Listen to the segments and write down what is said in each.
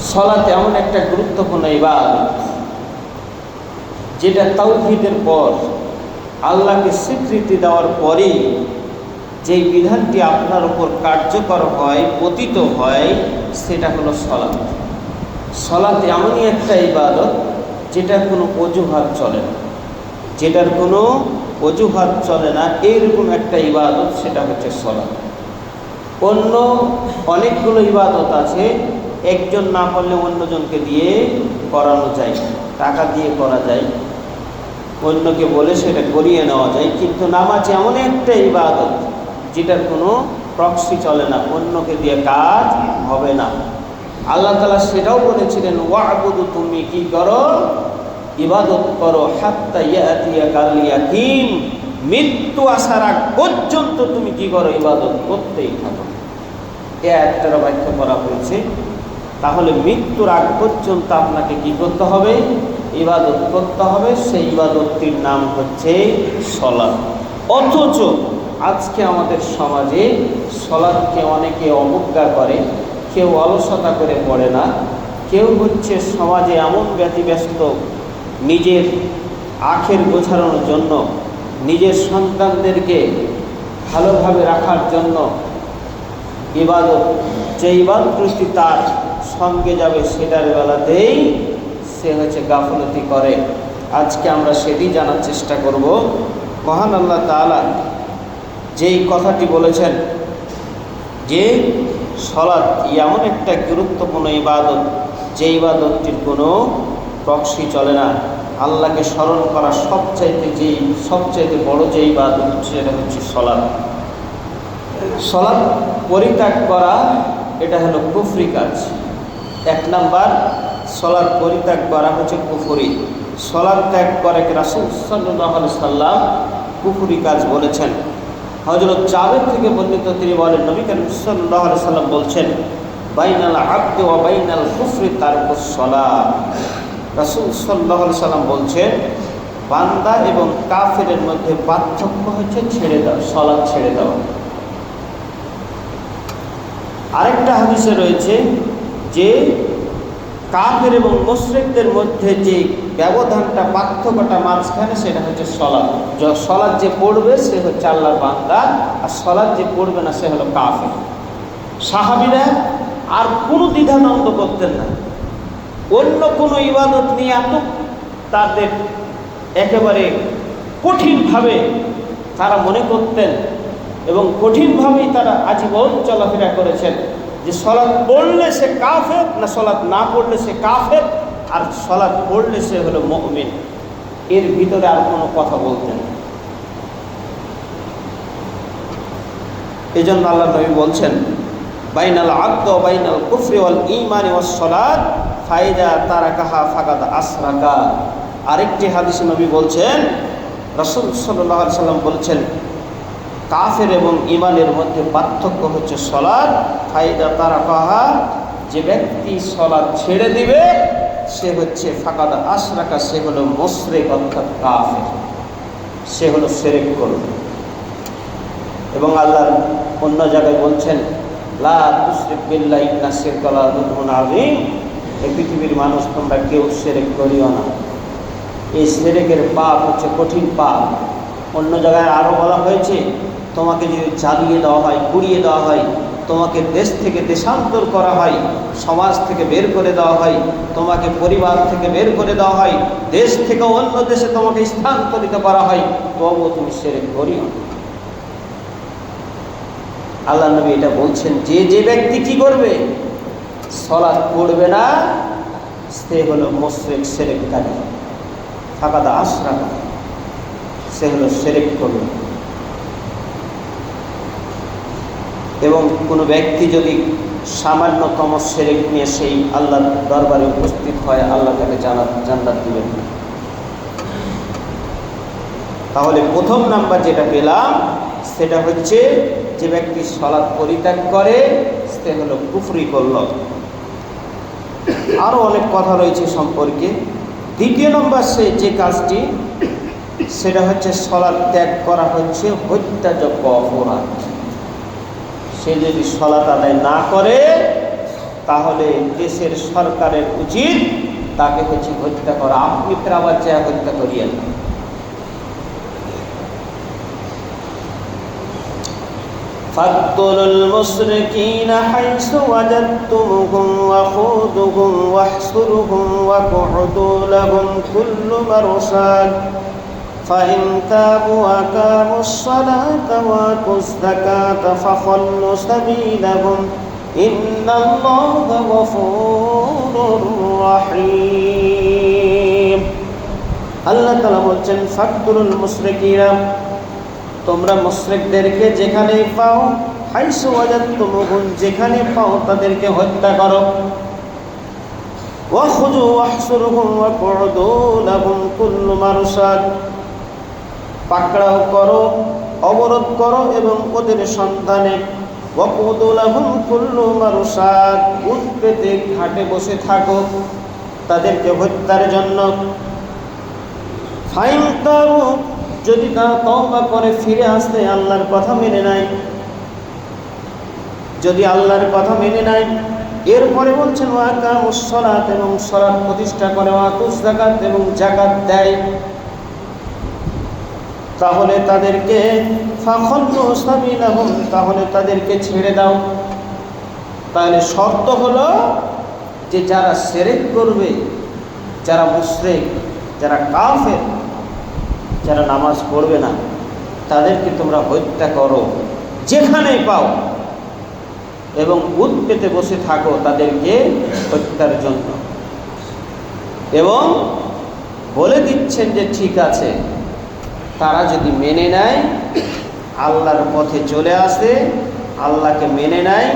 সালাত এমন একটা গুরুত্বপূর্ণ ইবাদত যেটা তাওহীদের পর আল্লাহকে স্বীকৃতি দেওয়ার পরেই যেই বিধানটি আপনার উপর কার্যকর হয়, পতিত হয়, সেটা হলো সালাত। সালাত এমনই একটা ইবাদত যেটার কোনো অজুহাত চলে না, যেটার কোনো অজুহাত চলে না, এইরকম একটা ইবাদত সেটা হচ্ছে সালাত। অন্য অনেকগুলো ইবাদত আছে, একজন না করলে অন্যজনকে দিয়ে করানো যায়, টাকা দিয়ে করা যায়, অন্যকে বলে সেটা করিয়ে নেওয়া যায়। কিন্তু নামাজ এমন একটা ইবাদত যেটার কোনো প্রক্সি চলে না, অন্যকে দিয়ে কাজ হবে না। আল্লাহ তাআলা সেটাও বলেছিলেন, ওয়া'বুদু, তুমি কি করো? ইবাদত করো, হাত্তা ইয়াতিয়াকাল ইয়াকিন, মৃত্যু আসার আগ পর্যন্ত তুমি কি করো? ইবাদত করতেই থাকো। এ একটার ব্যাখ্যা করা হয়েছে। তাহলে মৃত্যুর আগ পর্যন্ত আপনাকে কি করতে হবে? ইবাদত করতে হবে। সেই ইবাদতটির নাম হচ্ছে সালাত। অথচ আজকে আমাদের সমাজে সালাতকে অনেকে অবজ্ঞা করে, কেউ অলসতা করে পড়ে না, কেউ হচ্ছে সমাজে এমন ব্যতিব্যস্ত, নিজের আখের গোছানোর জন্য, নিজের সন্তানদেরকে ভালোভাবে রাখার জন্য ইবাদত, যে ইবাদতটি তার সঙ্গে যাবে সেটার বেলাতেই সে হচ্ছে গাফলতি করে। আজকে আমরা সেটি জানার চেষ্টা করব। মহান আল্লাহ তাআলা যেই কথাটি বলেছেন যে সালাত এমন একটা গুরুত্বপূর্ণ ইবাদত যে ইবাদতটির কোনো প্রক্সি চলে না, আল্লাহকে স্মরণ করা সবচাইতে বড় যে ইবাদত সেটা হচ্ছে সালাত। সালাত পরিত্যাগ করা এটা হলো কুফরি কাজ। এক নাম্বার, সালাত পরিত্যাগ করা হচ্ছে কুফরি। সালাত ত্যাগ করে রাসূল সাল্লাল্লাহু আলাইহি সাল্লাম কুফরি কাজ বলেছেন। হযরত জাবের থেকে বর্ণিত, তিনি বলেন, নবী করিম সাল্লাল্লাহু আলাইহি সাল্লাম বলছেন, বাইনাল আবদি ওয়া বাইনাল কুফরি তারকুস সালাত। রাসূল সাল্লাল্লাহু আলাইহি সাল্লাম বলছেন, বান্দা এবং কাফেরের মধ্যে পার্থক্য হচ্ছে ছেড়ে দাও, সালাত ছেড়ে দাও। আরেকটা হাদিসে রয়েছে যে কাফের এবং মুশরিকদের মধ্যে যে ব্যবধানটা, পার্থক্যটা মাঝখানে, সেটা হচ্ছে সালাত। সালাত যে পড়বে সে হচ্ছে আল্লাহর বান্দা, আর সালাত যে পড়বে না সে হলো কাফের। সাহাবীরা আর কোনো দ্বিধাদ্বন্দ্ব করতেন না, অন্য কোনো ইবাদত নিয়ে এত তাদের একেবারে কঠিনভাবে তারা মনে করতেন এবং কঠিনভাবেই তারা আজীবন চলাফেরা করেছেন যে সালাত পড়লে সে কাফের, না সালাত না পড়লে সে কাফের, আর সালাত পড়লে সে হলো মুমিন। এর ভিতরে আর কোনো কথা বলতেন না। এই জন্য আল্লাহ নবী বলছেন, বাইনাল আবদি ওয়া বাইনাল কুফরি ওয়াল ঈমানি ওয়াস সালাত ফাইদা তারাকাহা ফাকাদ আশরাকা। আরেকটি হাদিসে নবী বলছেন, রাসূল সাল্লাল্লাহু আলাইহি সাল্লাম বলছেন, কাফের এবং ঈমানের মধ্যে পার্থক্য হচ্ছে সালাত। ফাইদা তারাকাহা, যে ব্যক্তি সালাত ছেড়ে দিবে সে হচ্ছে ফাকাদ আশরাকা, সে হলো মুশরিক অর্থাৎ কাফের, সে হলো শিরক করবে। এবং আল্লাহ অন্য জায়গায় বলছেন, লা তুশরিক বিল্লাহি ইন্না শিরকা লাযুলমুন আযীম। এই পৃথিবীর মানুষ, তোমরা কেউ শিরক করিও না, এই শিরকের পাপ হচ্ছে কঠিন পাপ। অন্য জায়গায় আরও বলা হয়েছে, তোমাকে যদি জ্বালিয়ে দেওয়া হয়, পুড়িয়ে দেওয়া হয়, তোমাকে দেশ থেকে দেশান্তর করা হয়, সমাজ থেকে বের করে দেওয়া হয়, তোমাকে পরিবার থেকে বের করে দেওয়া হয়, দেশ থেকে অন্য দেশে তোমাকে স্থানান্তরিত করা হয়, তবুও তুমি শিরক করিও না। আল্লাহ নবী এটা বলছেন যে যে ব্যক্তি কি করবে? সালাত পড়বে না, সে হলো মুশরিক, শিরককারী। ফাকাদ আশরাকা, সে হলো শিরক করবে। এবং কোনো ব্যক্তি যদি সামান্যতম শিরক নিয়ে সেই আল্লাহর দরবারে উপস্থিত হয়, আল্লাহ তাকে জান্নাত দিবেন। তাহলে প্রথম নাম্বার যেটা পেলাম সেটা হচ্ছে যে ব্যক্তি সালাত পরিত্যাগ করে সে হলো কুফরি করল। আরও অনেক কথা রয়েছে সম্পর্কে। দ্বিতীয় নম্বর যে কাজটি, সেটা হচ্ছে সালাত ত্যাগ করা হচ্ছে হত্যাযোগ্য অপরাধ। সে যদি সালাত আদায় না করে তাহলে দেশের সরকারের উচিত তাকে হত্যা করা। আপনি ফের আবার চেয়ে হত্যা করিয়েন। فاقتلوا المشركين حيث وجدتموهم وخذوهم واحصروهم واقعدوا لهم كل مرصاد فإن تابوا وأقاموا الصلاة وآتوا الزكاة فخلوا سبيلهم إن الله غفور رحيم। আল্লাহ তাআলা বলছেন ফাকতুলুল মুশরিকিনা, তোমরা মুশরিকদেরকে যেখানেই পাও, হাইসু ওয়াজাদতুমুহুম, যেখানে পাও তাদেরকে হত্যা করো। ওয়াখুযু ওয়াহসুরুহুম ওয়াকউদু লাহুম কুল্লু মারসাদ, পাকড়াও করো, অবরোধ করো এবং ওদের সন্ধানে ওয়াকউদু লাহুম কুল্লু মারসাদ, উট পেতে ঘাটে বসে থাকো তাদেরকে হত্যার জন্য। ফাইন তাবু, যদি তারা তওবা করে ফিরে আসতে আল্লাহর কথা মেনে নেয়, যদি আল্লাহর কথা মেনে নেয়, এরপরে বলছেন ওয়াকামুস সালাত, এবং সালাত প্রতিষ্ঠা করে, ওয়াতুজ যাকাত, এবং যাকাত দেয়, তাহলে তাদেরকে ফাখল্লু সাবিলাহুম, তাহলে তাদেরকে ছেড়ে দাও। তাহলে শর্ত হলো যে যারা শিরক করবে, যারা মুশরিক, যারা কাফের, যারা নামাজ পড়বে না, তাদেরকে তোমরা হত্যা করো যেখানেই পাও, এবং উট পেতে বসে থাকো তাদেরকে হত্যার জন্য। এবং বলে দিচ্ছেন যে ঠিক আছে, তারা যদি মেনে নেয়, আল্লাহর পথে চলে আসে, আল্লাহকে মেনে নেয়,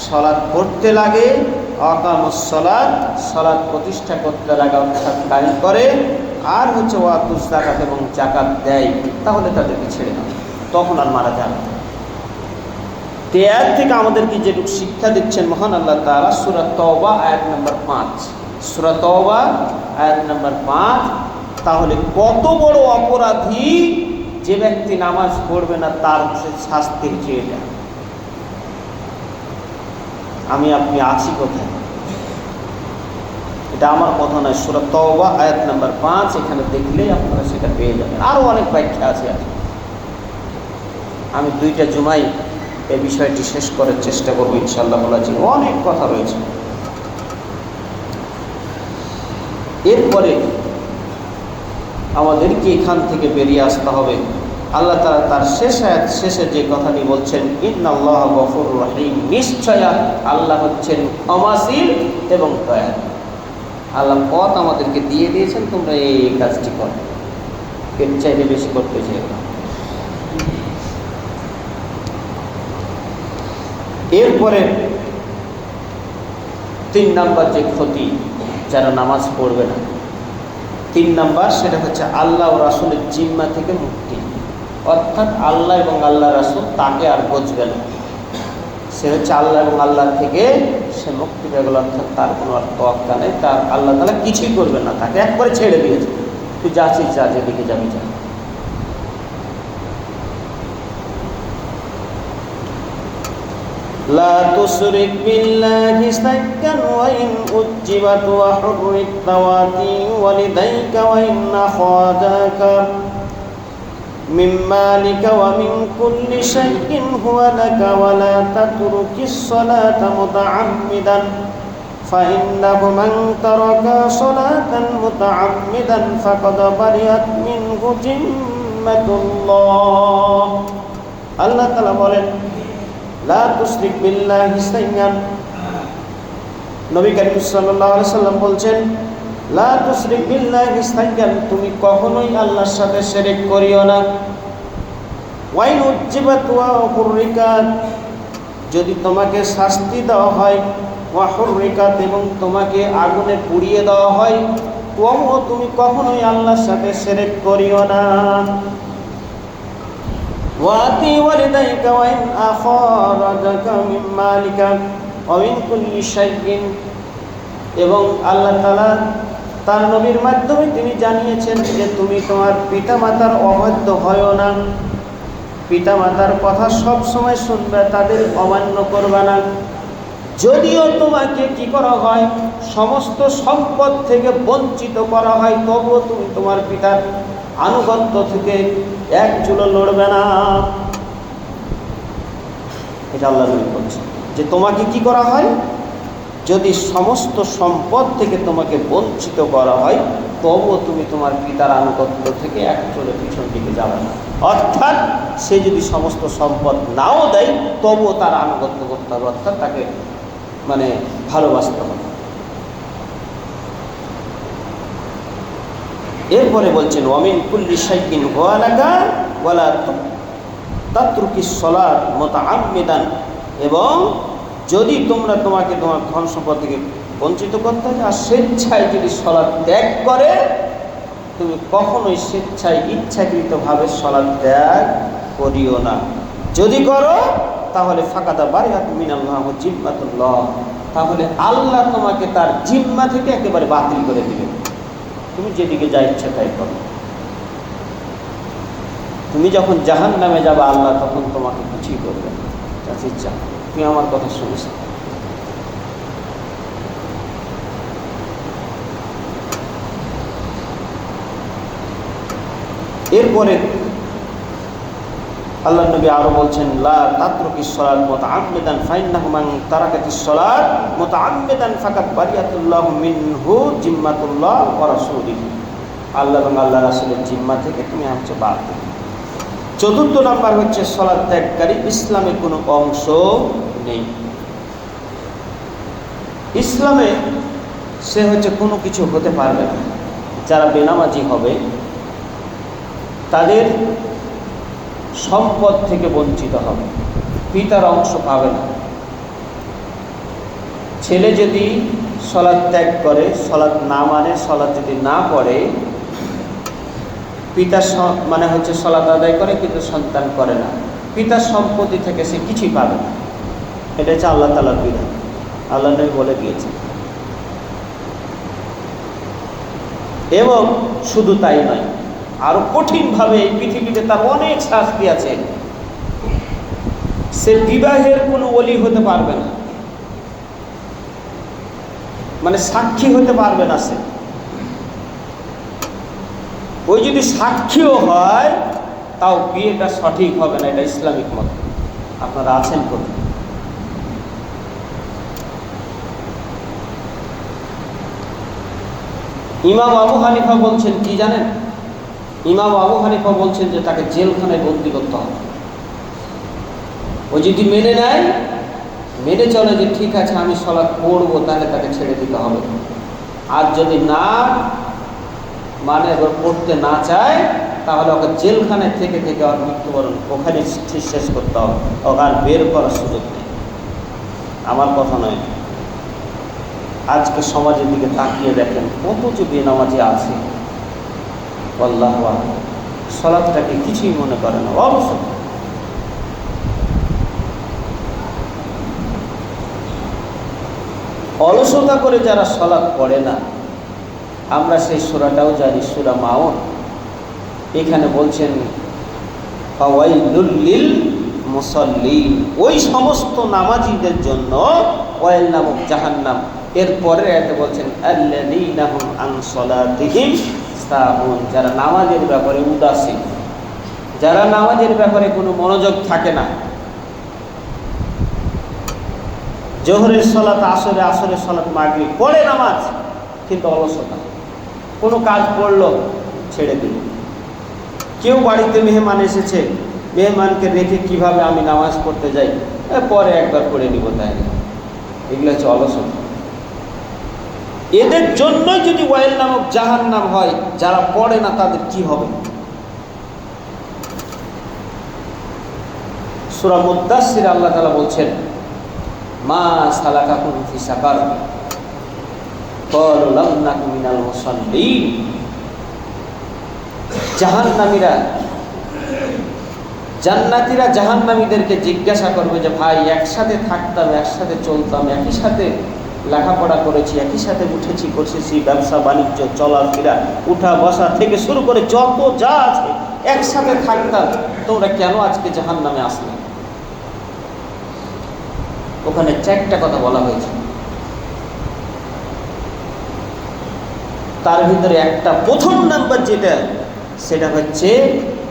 সালাত পড়তে লাগে, আকামুস সালাত, সালাত প্রতিষ্ঠা করতে লাগে, অর্থাৎ কায়েম করে, আর ওয়াতুজ যাকাত, এবং যাকাত দেয়, তাহলে তাদেরকে ছেড়ে দাও, তখন আর মারা যাবে। এর থেকে আমাদেরকে যেটুকু শিক্ষা দিচ্ছেন মহান আল্লাহ তাআলা সূরা তওবা আয়াত নম্বর 5, সূরা তওবা আয়াত নম্বর 5। তাহলে কত বড় অপরাধী যে ব্যক্তি নামাজ পড়বে না, তার শাস্তির চেয়ে এটা। আমি আপনি আছি কোথায়? এটা আমার কথা নয়, সূরা তওবা আয়াত নাম্বার 5, এখানে দেখলেই আপনারা সেটা পেয়ে যাবেন। আরও অনেক ব্যাখ্যা আছে, আমি 2টা জুমায় এই বিষয়টি শেষ করার চেষ্টা করবো ইনশাআল্লাহ। বলেছি অনেক কথা রয়েছে। এরপরে আমাদেরকে এখান থেকে বেরিয়ে আসতে হবে। আল্লাহ তাআলা তার শেষে যে কথাটি বলছেন, ইন্নাল্লাহা গফুরুর রহিম, নিশ্চয় আল্লাহ হচ্ছেন ক্ষমাশীল এবং দয়ালু। আল্লাহ পথ আমাদেরকে দিয়ে দিয়েছেন, তোমরা এই কাজটি করো, এর চাইতে বেশি করতে চাই না। এরপরে 3 নাম্বার যে ক্ষতি যারা নামাজ পড়বে না, 3 নাম্বার, সেটা হচ্ছে আল্লাহ ও রাসূলের জিম্মা থেকে মুক্তি। অর্থাৎ আল্লাহ এবং আল্লাহ রাসূল তাকে আর বুঝবে না, সে হচ্ছে আল্লাহ এবং আল্লাহ থেকে সে মুক্তি পেয়ে গেল। অর্থাৎ তার কোনো আর তোয়াক্কা নেই, তার আল্লাহ তাআলা কিছুই করবে না, তাকে একবারে ছেড়ে দিয়েছে, তুই যাচ্ছিস যা, যেদিকে যাবি যা। লা তুশরিক বিল্লাহি শাইআন ওয়া ইন উজ্জিবাত ওয়া হুররিত তাওয়াতি ওয়ালিদাইকা ওয়া ইন আখাদাকা মিন মালিকা ওয়া মিন কুল্লি শাইইন হুয়া লাকা ওয়া লা তাতরুকিস সালাতা মুতাআম্মিদান ফাইন্নাহু মান তারাকা সালাতান মুতাআম্মিদান ফাকাদ বারিয়াত মিনহু জিম্মাতুল্লাহ। আল্লাহ তাআলা বলেন, লা তুশরিক বিল্লাহি শাইআন। নবী করিম সাল্লাল্লাহু আলাইহি সাল্লাম বলছেন, লা তুশরিক বিল্লাহি শাইআন, তুমি কখনোই আল্লাহর সাথে শিরক করিও না। ওয়া ইন উজ্জিবাত ওয়া হুররিকাত, যদি তোমাকে শাস্তি দেওয়া হয়, ওয়া হুররিকাত, এবং তোমাকে আগুনে পুড়িয়ে দেওয়া হয়, তুমি কখনোই আল্লাহর সাথে শিরক করিও না। ওয়াতি ওয়ালিদাইকা ওয়া ইন আখারাজাকা মিন মালিকা ওয়া মিন কুল্লি শাইইন, এবং আল্লাহ তাআলা তার নবীর মাধ্যমে তিনি জানিয়েছেন যে তুমি তোমার পিতামাতার অবাধ্য হয়ো না, পিতামাতার কথা সব সময় শুনবে, তাদের অমান্য করবে না। যদিও তোমাকে কি করা হয়, সমস্ত সম্পদ থেকে বঞ্চিত করা হয়, তবুও তুমি তোমার পিতার আনুগত্য থেকে এক চুলো লড়বে না। এটা আল্লাহ নবী বলছেন যে তোমাকে কি করা হয়, যদি সমস্ত সম্পদ থেকে তোমাকে বঞ্চিত করা হয়, তবুও তুমি তোমার পিতার আনুগত্য থেকে এক চুলো পিছন দিকে যাবে না। অর্থাৎ সে যদি সমস্ত সম্পদ নাও দেয়, তবুও তার আনুগত্য করতে হবে, অর্থাৎ তাকে মানে ভালোবাসতে হবে। এরপরে বলছেন ওয়ামিন কুল্লি শাইইন ওয়ালাকা ওয়ালা তাতরুকিস সালাত মুতাআম্মিদান, এবং যদি তোমাকে তোমার ধন সম্পদ থেকে বঞ্চিত করতে হয় আর স্বেচ্ছায় যদি সালাত ত্যাগ করে, তুমি কখনোই স্বেচ্ছায় ইচ্ছাকৃতভাবে সালাত ত্যাগ করিও না। যদি করো তাহলে ফাকাদা বারিআত মিনাল্লাহ ওয়া জিম্মাতুল্লাহ, তাহলে আল্লাহ তোমাকে তার জিম্মা থেকে একেবারে বাতিল করে দিবেন। তুমি যেদিকে যা ইচ্ছা তাই করো। তুমি যখন জাহান্নামে যাবে, আল্লাহ তখন তোমাকে কিছুই করবে না। ইচ্ছা তুমি আমার কথা শুনিস। এরপরে আল্লাহ নবী আরো বলছেন লা তাতরুকিস সালাত মুতাআম্মিদান ফাইন্নাহু মান তারাকাতিস সালাত মুতাআম্মিদান ফাকাদ বারিয়াতুল্লাহু মিনহু জিম্মাতুল্লাহ ওয়া রাসূলিহি, আল্লাহ এবং আল্লাহ রাসূলের জিম্মা থেকে তুমি হচ্ছে বাদ। চতুর্থ নাম্বার হচ্ছে সালাত ত্যাগকারী ইসলামের কোনো অংশ নেই। ইসলামে সে হচ্ছে কোনো কিছু হতে পারবে না। যারা বেনামাজি হবে তাদের সম্পদ থেকে বঞ্চিত হবে, পিতার অংশ পাবে না। ছেলে যদি সালাত ত্যাগ করে, সালাত না মানে, সালাত যদি না পড়ে, পিতার মানে হচ্ছে সালাত আদায় করে কিন্তু সন্তান করে না, পিতার সম্পত্তি থেকে সে কিছুই পাবে না। এটা হচ্ছে আল্লাহ তাআলার বিধান, আল্লাহ নবী বলে দিয়েছেন। এবং শুধু তাই নয়, আরো কঠিনভাবে এই পৃথিবীতে তার অনেক শাস্তি আছে। সে বিবাহের কোনো ওলি হতে পারবে না, মানে সাক্ষী হতে পারবে না সে। ওই যদি সাক্ষীও হয় তাও বিয়েটা সঠিক হবে না, এটা ইসলামিক মত। আপনারা আছেন কোথায়? ইমাম আবু হানিফা বলছেন কি জানেন? ইমাম আবু হানিফা বলছেন যে তাকে জেলখানায় বন্দী করতে হবে। ও যদি মেনে নেয়, মেনে চলে যে ঠিক আছে আমি সালাত পড়বো, তাহলে তাকে ছেড়ে দিতে হবে। আর যদি না মানে পড়তে না চায়, তাহলে ওকে জেলখানায় থেকে থেকে আর মৃত্যুবরণ ওখানে শেষ করতে হবে, ওকে আর বের করার সুযোগ নেই। আমার কথা নয়, আজকে সমাজের দিকে তাকিয়ে দেখেন কত যে বেনামাজি আছে, আল্লাহু আকবার, সালাতটাকে কিছুই মনে করে না, অবশ্যই। অলসতা করে যারা সালাত পড়ে না, আমরা সেই সূরাটাও জানি, সূরা মাউন। এখানে বলছেন ফাওয়াইলুল লিল মুসাল্লিন, ওই সমস্ত নামাজীদের জন্য ওয়াইল নামক জাহান্নাম। এরপরে এতে বলছেন আল্লাযীনা হুম আন সালাতিহিম সাহুন, যারা নামাজের ব্যাপারে উদাসীন, যারা নামাজের ব্যাপারে কোনো মনোযোগ থাকে না। জোহরের সালাত আসরে, আসরের সালাত মাগরিব, পড়ে নামাজ কিন্তু অলসতা, কোনো কাজ পড়লো ছেড়ে দিল। কেউ বাড়িতে মেহমান এসেছে, মেহমানকে রেখে কিভাবে আমি নামাজ পড়তে যাই, পরে একবার পড়ে নিব, তাই না? এগুলো হচ্ছে অলসতা। এদের জন্য যদি ওয়াইল নামক জাহান্নাম হয়, যারা পড়ে না তাদের কি হবে? সূরা মুদ্দাসসির আল্লাহ তাআলা বলছেন মা সালাকাকুম ফি সাকার ক্বালু লাম নাকু মিনাল মুসাল্লিন। জাহান্নামীরা, জান্নাতীরা জাহান্নামীদেরকে জিজ্ঞাসা করবে যে ভাই একসাথে থাকতাম, একসাথে চলতাম, একই সাথে লেখাপড়া করেছি, একই সাথে উঠেছি বসেছি, ব্যবসা বাণিজ্য চলাফেরা উঠা বসা থেকে শুরু করে যত যা আছে একসাথে থাকতাম, তোমরা কেন আজকে জাহান্নামে আসলে? ওখানে 4টা কথা বলা হয়েছে। তার ভিতরে একটা প্রথম নাম্বার যেটা, সেটা হচ্ছে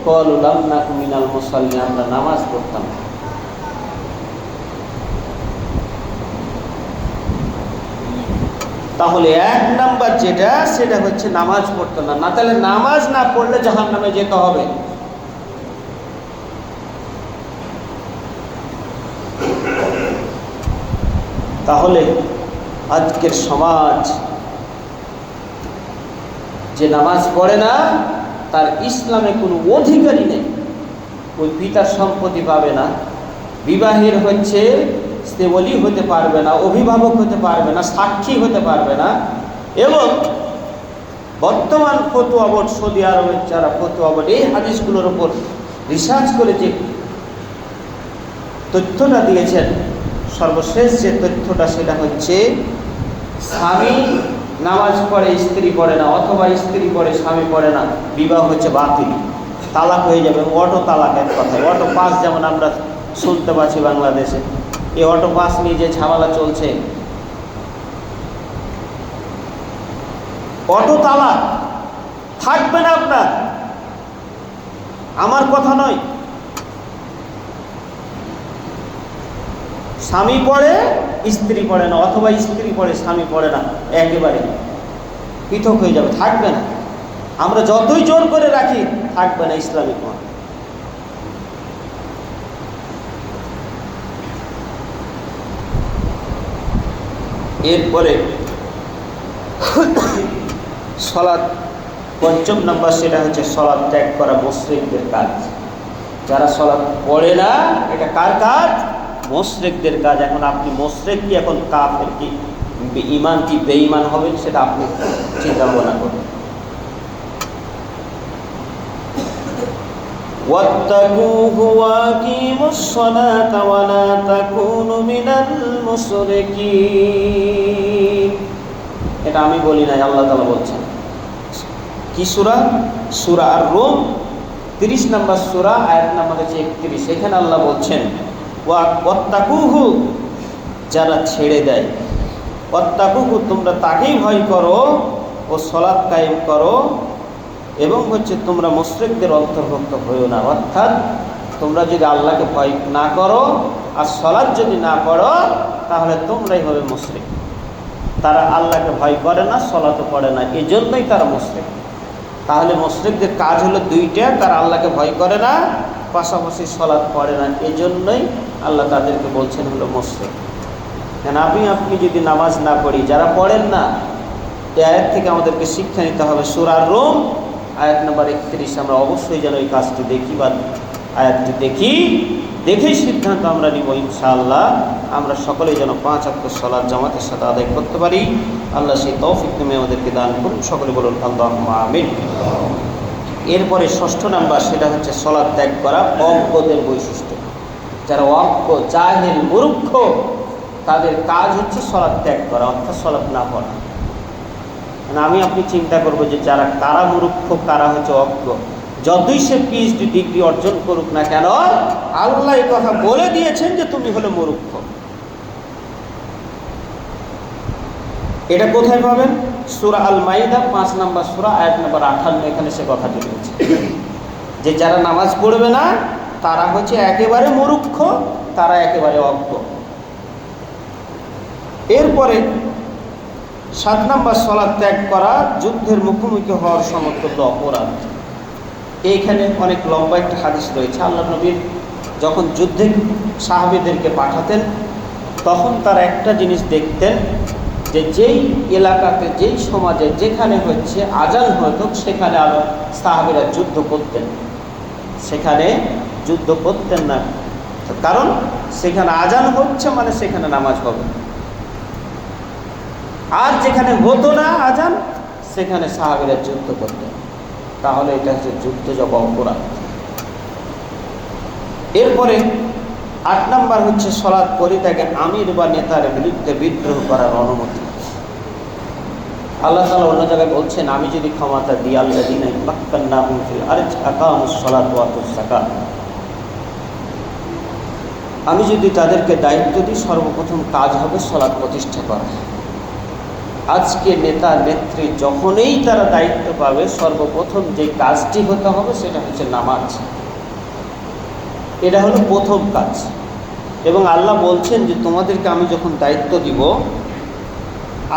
ক্বালু লাম নাকু মিনাল মুসাল্লিন, আমরা নামাজ পড়তাম। তাহলে 1 নাম্বার যেটা, সেটা হচ্ছে নামাজ পড়তো না। তাহলে নামাজ না পড়লে জাহান্নামে যেতে হবে। তাহলে আজকের সমাজ যে নামাজ পড়ে না, তার ইসলামে কোনো অধিকারই নেই। ওই পিতার সম্পত্তি পাবে না, বিবাহের হচ্ছে সে ওলি হতে পারবে না, অভিভাবক হতে পারবে না, সাক্ষী হতে পারবে না। এবং বর্তমান ফতোয়া বোর্ড, সৌদি আরবের যারা ফতোয়া বোর্ড এই হাদিসগুলোর উপর রিসার্চ করে যে তথ্যটা দিয়েছেন, সর্বশেষ যে তথ্যটা, সেটা হচ্ছে স্বামী নামাজ পড়ে স্ত্রী পড়ে না, অথবা স্ত্রী পড়ে স্বামী পড়ে না, বিবাহ হচ্ছে বাতিল, তালাক হয়ে যাবে। অটো তালাক, এক কথায় অটো পাস, যেমন আমরা শুনতে পাচ্ছি বাংলাদেশে, এই অটো পাস নিয়ে যে ঝামেলা চলছে, অটো তালাক থাকবে না আপনার, আমার কথা নয়। স্বামী পড়ে স্ত্রী পড়ে না, অথবা স্ত্রী পড়ে স্বামী পড়ে না, একেবারে পৃথক হয়ে যাবে, থাকবে না। আমরা যতই জোর করে রাখি, থাকবে না ইসলামিক মত। এরপরে সলাৎ, 5ম নাম্বার, সেটা হচ্ছে সলাৎ ত্যাগ করা মুশরিকদের কাজ। যারা সলাৎ পড়ে না, এটা কার কাজ? মুশরিকদের কাজ। এখন আপনি মুশরিক কি এখন কাফের কি ঈমান কি বেঈমান হবেন, সেটা আপনি চিন্তা ভাবনা করুন। ওয়াত্তাকুহু ওয়া আকিমুস সালাতা ওয়া লা তাকুনু মিনাল মুশরিকিন। এটা আমি বলি নাই, আল্লাহ তাআলা বলছেন। কি সূরা? সূরা আর-রুম 30 নম্বর সূরা, আয়াত নাম্বার হচ্ছে 31। এখানে আল্লাহ বলছেন ওয়াত্তাকুহু, যারা ছেড়ে দেয়, ওয়াত্তাকুহু, তোমরা তাকেই ভয় করো, ও সালাত কায়েম করো, এবং হচ্ছে তোমরা মুশরিকদের অন্তর্ভুক্ত হইও না। অর্থাৎ তোমরা যদি আল্লাহকে ভয় না করো আর সালাত যদি না পড়ো, তাহলে তোমরাই হবে মুশরিক। তারা আল্লাহকে ভয় করে না, সালাতও পড়ে না, এই জন্যই তারা মুশরিক। তাহলে মুশরিকদের কাজ হলো 2টা, তারা আল্লাহকে ভয় করে না, পাশাপাশি সালাত পড়ে না, এই জন্যই আল্লাহ তাদেরকে বলছেন হলো মুশরিক। কেন আপনি যদি নামাজ না পড়ি, যারা পড়েন না, এই আয়াত থেকে আমাদেরকে শিক্ষা নিতে হবে। সূরা আর-রুম আয়াত নাম্বার 31। আমরা অবশ্যই যেন এই কাজটি দেখি বা আয়াতটি দেখেই সিদ্ধান্ত আমরা নিব ইনশাআল্লাহ। আমরা সকলেই যেন 5 ওয়াক্ত সালাত জামাতের সাথে আদায় করতে পারি। আল্লাহ সেই তৌফিক তুমি আমাদেরকে দান করুন। সকলে বলুন আল্লাহুম্মা আমিন। এরপরে 6ষ্ঠ নাম্বার, সেটা হচ্ছে সালাত ত্যাগ করা অজ্ঞদের বৈশিষ্ট্য। যারা অজ্ঞ, জাহেল, মূর্খ, তাদের কাজ হচ্ছে সালাত ত্যাগ করা, অর্থাৎ সালাত না পড়া। আমি আপনি চিন্তা করবো যে কারা মূর্খ, কারা হচ্ছে অজ্ঞ। যতই সে PhD ডিগ্রি অর্জন করুক না কেন, আল্লাহ এই কথা বলে দিয়েছেন যে তুমি হলে মূর্খ। এটা কোথায় পাবেন? সূরা আল-মাইদা 5 নম্বর সূরা, আয়াত নম্বর 58। এখানে সে কথাটি রয়েছে যে যারা নামাজ পড়বে না, তারা হচ্ছে একেবারে মূর্খ, তারা একেবারে অজ্ঞ। এরপরে 7 নম্বর, সালাত ত্যাগ করা যুদ্ধের মুখোমুখি হওয়ার সমতুল্য অপরাধ। এইখানে অনেক লম্বা একটা হাদিস রয়েছে। আল্লাহ নবী যখন যুদ্ধে সাহাবীদেরকে পাঠাতেন, তখন তারা একটা জিনিস দেখতেন যে যেই এলাকাতে, যেই সমাজে, যেখানে হচ্ছে আজান হতো, সেখানে সাহাবীরা যুদ্ধ করতেন, সেখানে যুদ্ধ করতেন না। কারণ সেখানে আজান হচ্ছে মানে সেখানে নামাজ হবে। আর যেখানে হতো না আজান, সেখানে সাহাবীরা যুদ্ধ করতেন। তাহলে এটা হচ্ছে যুদ্ধযোগ্য অপরাধ। এরপরে 8 নম্বর হচ্ছে সালাত পরিত্যাগে আমির বা নেতার বিরুদ্ধে বিদ্রোহ করার অনুমতি। আল্লাহ তাআলা অন্য জায়গায় বলছেন, আমি যদি ক্ষমতা দিই, আল্লাযীনা মাক্কান্নাহুম ফিল আরদি আকামুস সালাত ওয়া আতুজ যাকাত। আমি যদি তাদেরকে দায়িত্ব দিই, সর্বপ্রথম কাজ হবে সালাত প্রতিষ্ঠা করা। আজকে নেতা নেত্রী যখনই তারা দায়িত্ব পাবে, সর্বপ্রথম যে কাজটি হতে হবে সেটা হচ্ছে নামাজ। এটা হলো প্রথম কাজ। এবং আল্লাহ বলছেন যে তোমাদেরকে আমি যখন দায়িত্ব দিব,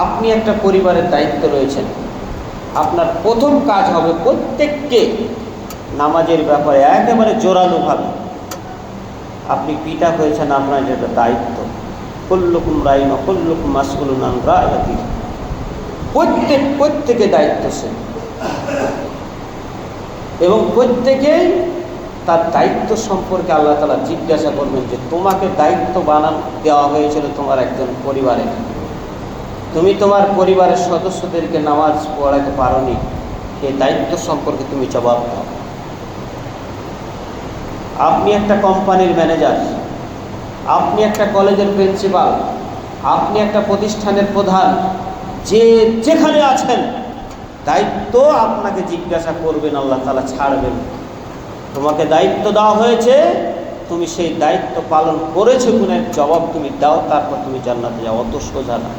আপনি একটা পরিবারের দায়িত্ব রয়েছেন, আপনার প্রথম কাজ হবে প্রত্যেককে নামাজের ব্যাপারে একেবারে জোরালোভাবে। আপনি পিতা হয়েছেন, আপনার যেটা দায়িত্ব, কুল্লুকুম রাইন কুল্লুকুম মাসউলুন আন রাইয়াতিহি, প্রত্যেকে দায়িত্বশীল এবং প্রত্যেকেই তার দায়িত্ব সম্পর্কে আল্লাহ তাআলা জিজ্ঞাসা করবেন যে তোমাকে দায়িত্ব দেওয়া হয়েছিল তোমার একজন পরিবারে, তুমি তোমার পরিবারের সদস্যদেরকে নামাজ পড়াতে পারোনি, এই দায়িত্ব সম্পর্কে তুমি জবাব দাও। আপনি একটা কোম্পানির ম্যানেজার, আপনি একটা কলেজের প্রিন্সিপাল, আপনি একটা প্রতিষ্ঠানের প্রধান, যেখানে আছেন দায়িত্ব আপনাকে জিজ্ঞাসা করবেন, আল্লাহ তাআলা ছাড়বেন। তোমাকে দায়িত্ব দেওয়া হয়েছে, তুমি সেই দায়িত্ব পালন করেছো গুণের জবাব তুমি দাও, তারপর তুমি জান্নাতে যাও। অত সোজা না।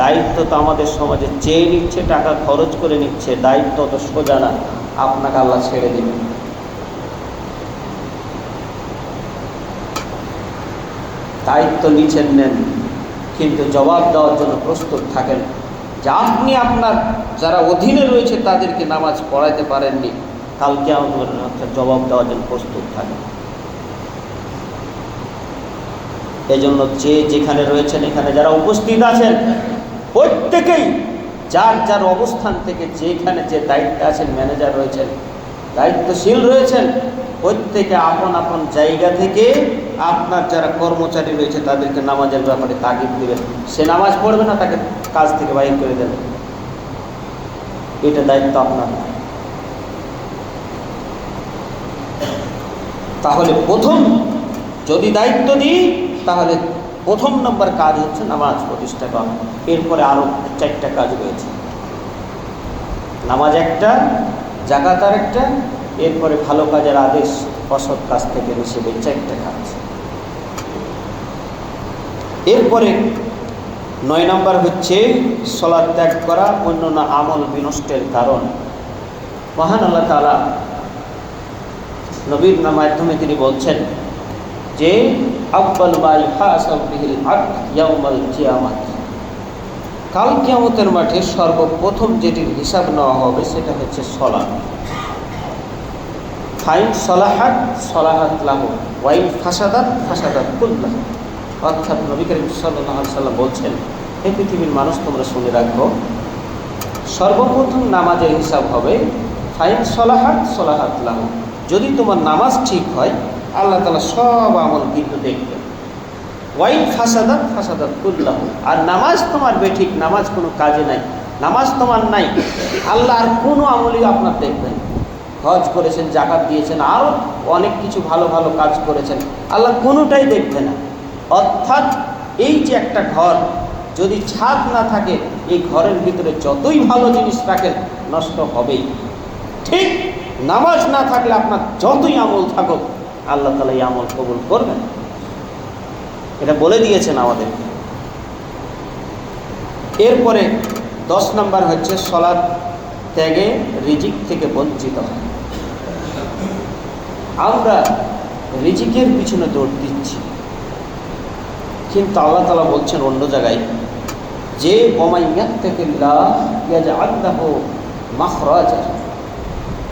দায়িত্ব তো আমাদের সমাজে চেয়ে নিচ্ছে, টাকা খরচ করে নিচ্ছে। দায়িত্ব অত সোজা না, আপনাকে আল্লাহ ছেড়ে দেবেন। দায়িত্ব নিচ্ছেন, নেন, কিন্তু জবাব দেওয়ার জন্য প্রস্তুত থাকেন যে আপনি আপনার যারা অধীনে রয়েছে তাদেরকে নামাজ পড়াইতে পারেননি, কালকে আমাদের জবাব দেওয়ার জন্য প্রস্তুত থাকেন। এই জন্য যেখানে রয়েছেন, এখানে যারা উপস্থিত আছেন, প্রত্যেকেই যার যার অবস্থান থেকে যেখানে যে দায়িত্বে আছেন, ম্যানেজার রয়েছেন, দায়িত্বশীল রয়েছেন, প্রত্যেকে আপন আপন জায়গা থেকে আপনার যারা কর্মচারী রয়েছে তাদেরকে নামাজের ব্যাপারে তাগিদ দিবেন। সে নামাজ পড়বে না, তাকে কাজ থেকে বাইর করে দেবেন। এটা দায়িত্ব আপনার। তাহলে প্রথম যদি দায়িত্ব দিই, তাহলে প্রথম নম্বর কাজ হচ্ছে নামাজ প্রতিষ্ঠা করা। এরপরে আরও 4টা কাজ রয়েছে। নামাজ একটা, জাকাত আর একটা, এরপরে ভালো কাজের আদেশ, অসৎ কাজ থেকে নিষেধ, 4টা কাজ। এরপরে 9 নম্বর হচ্ছে সালাত ত্যাগ করা, অন্যান্য আমল বিনষ্টের কারণ। মহান আল্লাহ তাআলা নবীর মাধ্যমে তিনি বলছেন যে আউয়াল মা ইউহাসাবু বিহিল আবদ ইয়াউমাল কিয়ামাত, কাল কিয়ামতের মাঠে সর্বপ্রথম যেটির হিসাব নেওয়া হবে সেটা হচ্ছে সালাত। ফাইন সালাহাত সালাহাত লাহু ওয়াইন ফাসাদাত ফাসাদাত কুল্লাহু। অর্থাৎ নবী করিম সাল্লাল্লাহু আলাইহি ওয়াসাল্লাম বলছেন, হে পৃথিবীর মানুষ, তোমরা শুনে রাখো, সর্বপ্রথম নামাজের হিসাব হবে ফাইন সালাহাত সালাহাত লাহু। যদি তোমার নামাজ ঠিক হয়, আল্লাহ তাআলা সব আমল কিন্তু দেখবেন। ওয়াইন ফাসাদাত ফাসাদাত কুল্লাহু, আর নামাজ তোমার বেঠিক, নামাজ কোনো কাজে নাই, নামাজ তোমার নাই, আল্লাহ আর কোনো আমলই আপনার দেখবেন। হজ করেছেন, জাকাত দিয়েছেন, আরও অনেক কিছু ভালো ভালো কাজ করেছেন, আল্লাহ কোনোটাই দেখবে না। অর্থাৎ এই যে একটা ঘর, যদি ছাদ না থাকে, এই ঘরের ভিতরে যতই ভালো জিনিস রাখেন নষ্ট হবেই। ঠিক নামাজ না থাকলে আপনার যতই আমল থাকুক, আল্লাহ তাআলা এই আমল কবুল করবেন। এটা বলে দিয়েছেন আমাদের। এরপরে 10 নম্বর হচ্ছে সালাত ত্যাগে রিজিক থেকে বঞ্চিত হয়। আমরা রিজিকের পিছনে দৌড় দিচ্ছি, কিন্তু আল্লাহ তাআলা বলছেন অন্য জায়গায় যে ওয়ামান ইয়াত্তাকিল্লাহ ইয়াজআল লাহু মাখরাজা।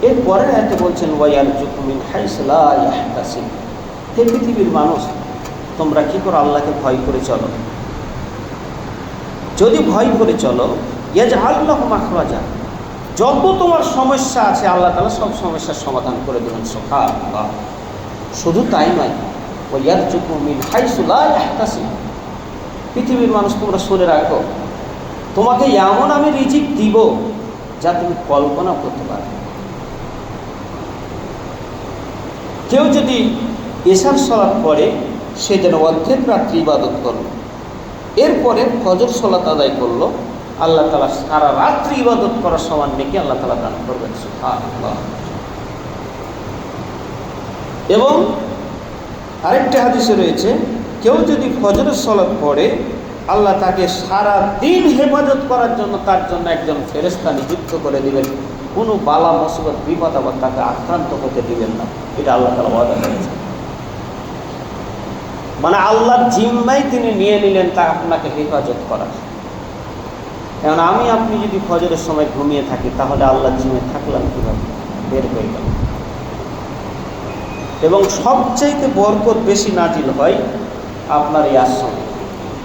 এরপরে আয়াতে বলছেন ওয়ায়ারযুকহু মিন হাইসু লা ইয়াহতাসিব। হে পৃথিবীর মানুষ, তোমরা কি করে আল্লাহকে ভয় করে চলো। যদি ভয় করে চলো, ইয়াজআল লাহু মাখরাজা, যত তোমার সমস্যা আছে আল্লাহ তাআলা সব সমস্যার সমাধান করে দেবেন। সুবহানাল্লাহ। শুধু তাই নয়, ওয়ায়ারযুকহু মিন হাইসু লা ইয়াহতাসিব। পৃথিবীর মানুষ, তোমরা শুনে রাখো, তোমাকে এমন আমি রিজিক দিব যা তুমি কল্পনা করতে পারবে। কেউ যদি এশার সালাত পড়ে, সে যেন অর্ধেক রাত্রি ইবাদত করল, এরপরে ফজর সালাত আদায় করলো, আল্লাহ তাআলা সারা রাত্রি ইবাদত করার সমান নেকি আল্লাহ তাআলা দান করবেন। সুবহানাল্লাহ। এবং আরেকটা হাদিসে রয়েছে, কেউ যদি ফজরের সালাত পড়ে আল্লাহ তাকে সারা দিন হেফাজত করার জন্য তার জন্য একজন ফেরেশতা নিযুক্ত করে দিবেন, কোনো বালা মুসিবত বিপদ আবার তাকে আক্রান্ত হতে দিবেন না। এটা আল্লাহ তাআলা ওয়াদা করেছেন। মানে আল্লাহর জিম্মায় তিনি নিয়ে নিলেন তা আপনাকে হেফাজত করার। কারণ আপনি যদি ফজরের সময় ঘুমিয়ে থাকি তাহলে আল্লাহর জিম্মায় থাকলাম কীভাবে? বের হয়ে গেল। এবং সবচাইতে বরকত বেশি নাজিল হয় আপনার ইয়ার সময়,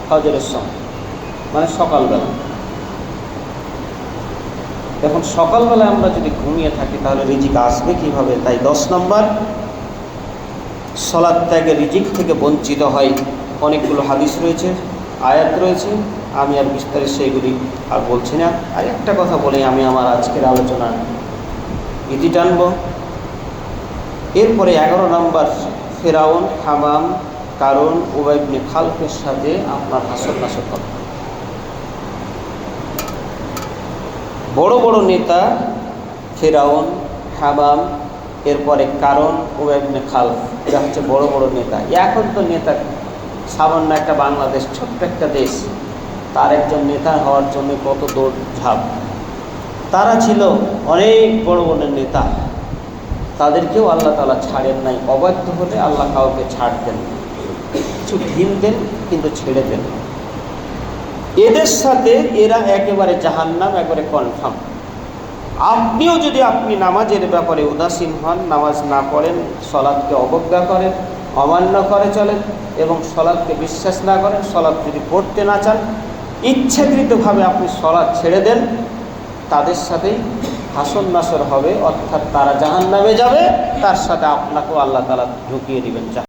ফজরের সময়, মানে সকালবেলা। এখন সকালবেলায় আমরা যদি ঘুমিয়ে থাকি তাহলে রিজিক আসবে কিভাবে? তাই 10 নম্বর, সালাত ত্যাগে রিজিক থেকে বঞ্চিত হয়। অনেকগুলো হাদিস রয়েছে, আয়াত রয়েছে, আমি আর বিস্তারিত সেইগুলি আর বলছি না। আর একটা কথা বলে আমি আমার আজকের আলোচনার ইতি টানব। এরপরে 11 নম্বর, ফেরাউন, হামান, কারুন, উবাই ইবনে খালফের সাথে আপনার হাসর নাসর হবে। বড় বড় নেতা ফেরাউন, হামান, এরপরে কারুন, উবাই ইবনে খালফ, এরা হচ্ছে বড় বড় নেতা। এখন তো নেতা সামান্য একটা বাংলাদেশ, ছোট্ট একটা দেশ, তার একজন নেতা হওয়ার জন্য কত দৌড় ঝাঁপ। তারা ছিল অনেক বড় বড় নেতা, তাদেরকেও আল্লাহ তাআলা ছাড়েন নাই। অবাধ্য হলে আল্লাহ কাউকে ছাড় দেন, কিছু ঢিল দেন কিন্তু ছেড়ে দেন। এদের সাথে এরা একেবারে জাহান্নাম, একেবারে কনফার্ম। আপনিও যদি আপনি নামাজের ব্যাপারে উদাসীন হন, নামাজ না পড়েন, সলাৎকে অবজ্ঞা করেন, অমান্য করে চলেন এবং সলাৎকে বিশ্বাস না করেন, সলাৎ যদি পড়তে না চান, ইচ্ছাকৃতভাবে আপনি সলাৎ ছেড়ে দেন, তাদের সাথেই হাসর নাসর হবে, অর্থাৎ তারা জাহান্নামে যাবে, তার সাথে আপনাকেও আল্লাহ তাআলা ঢুকিয়ে দিবেন।